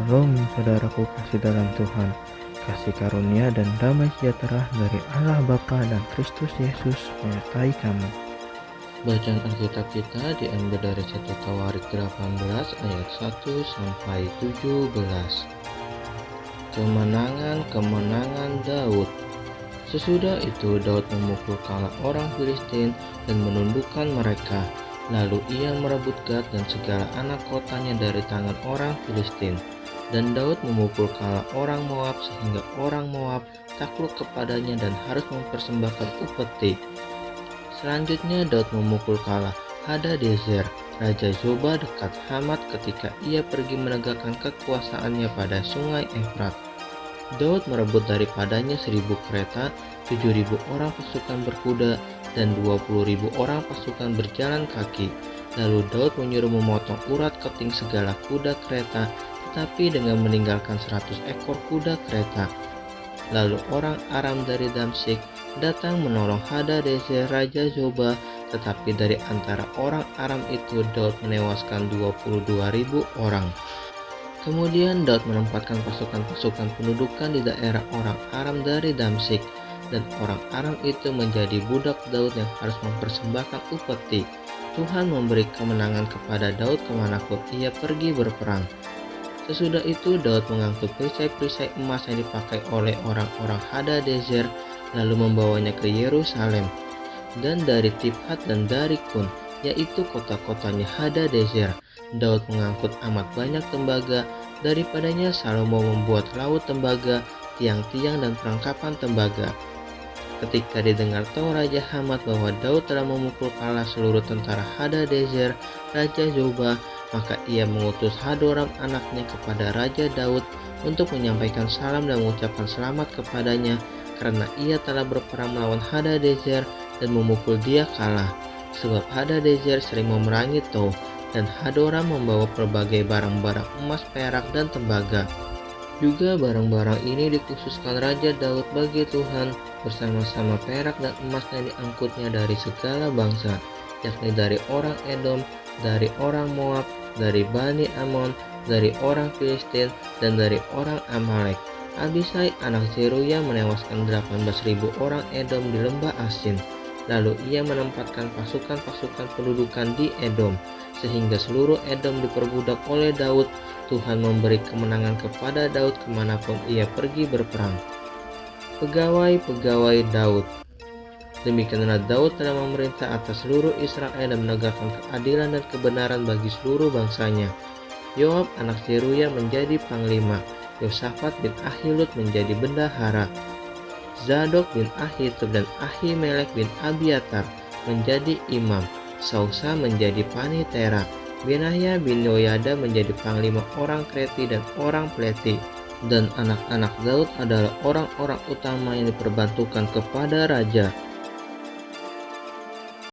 Shalom saudaraku kasih dalam Tuhan. Kasih karunia dan damai sejahtera dari Allah Bapa dan Kristus Yesus menyertai kamu. Bacaan Alkitab kita diambil dari 1 Tawarik 18 ayat 1 sampai 17. Kemenangan Daud. Sesudah itu Daud memukul kalah orang Filistin dan menundukkan mereka. Lalu ia merebut Gad dan segala anak kotanya dari tangan orang Filistin. Dan Daud memukul kalah orang Moab sehingga orang Moab takluk kepadanya dan harus mempersembahkan upeti. Selanjutnya Daud memukul kalah Hadadezer, Raja Zoba dekat Hamat ketika ia pergi menegakkan kekuasaannya pada sungai Efrat. Daud merebut daripadanya 1.000 kereta, 7.000 orang pasukan berkuda, dan 20.000 orang pasukan berjalan kaki. Lalu Daud menyuruh memotong urat keting segala kuda kereta, tetapi dengan meninggalkan 100 ekor kuda kereta. Lalu orang Aram dari Damsyik datang menolong Hadadezer Raja Zoba, tetapi dari antara orang Aram itu Daud menewaskan 22.000 orang. Kemudian Daud menempatkan pasukan-pasukan pendudukan di daerah orang Aram dari Damsyik, dan orang Aram itu menjadi budak Daud yang harus mempersembahkan upeti. Tuhan memberi kemenangan kepada Daud kemanapun ia pergi berperang. Sesudah itu Daud mengangkut perisai-perisai emas yang dipakai oleh orang-orang Hadadezer, lalu membawanya ke Yerusalem. Dan dari Tifhat dan dari Kun, yaitu kota-kotanya Hadadezer, Daud mengangkut amat banyak tembaga. Daripadanya Salomo membuat laut tembaga, tiang-tiang dan perangkapan tembaga. Ketika didengar tahu Raja Hamat bahwa Daud telah memukul kalah seluruh tentara Hadadezer, Raja Zoba, maka ia mengutus Hadoram anaknya kepada Raja Daud untuk menyampaikan salam dan mengucapkan selamat kepadanya, karena ia telah berperang melawan Hadadezer dan memukul dia kalah. Sebab Hadadezer sering memerangi Tou, dan Hadoram membawa berbagai barang-barang emas, perak, dan tembaga. Juga barang-barang ini dikhususkan Raja Daud bagi Tuhan, bersama-sama perak dan emas yang diangkutnya dari segala bangsa, yakni dari orang Edom, dari orang Moab, dari Bani Amon, dari orang Filistin, dan dari orang Amalek. Abisai anak Zeruya menewaskan 18.000 orang Edom di lembah Asin. Lalu ia menempatkan pasukan-pasukan pendudukan di Edom, sehingga seluruh Edom diperbudak oleh Daud. Tuhan memberi kemenangan kepada Daud kemanapun ia pergi berperang. Pegawai-pegawai Daud. Demikianlah Daud telah memerintah atas seluruh Israel dan menegakkan keadilan dan kebenaran bagi seluruh bangsanya. Yoab anak Zeruya menjadi panglima, Yosafat bin Ahilud menjadi bendahara, Zadok bin Ahitub dan Ahimelek bin Abiatar menjadi imam, Sausa menjadi panitera, Benaya bin Yoyada menjadi panglima orang Kreti dan orang Pleti. Dan anak-anak Daud adalah orang-orang utama yang diperbantukan kepada raja.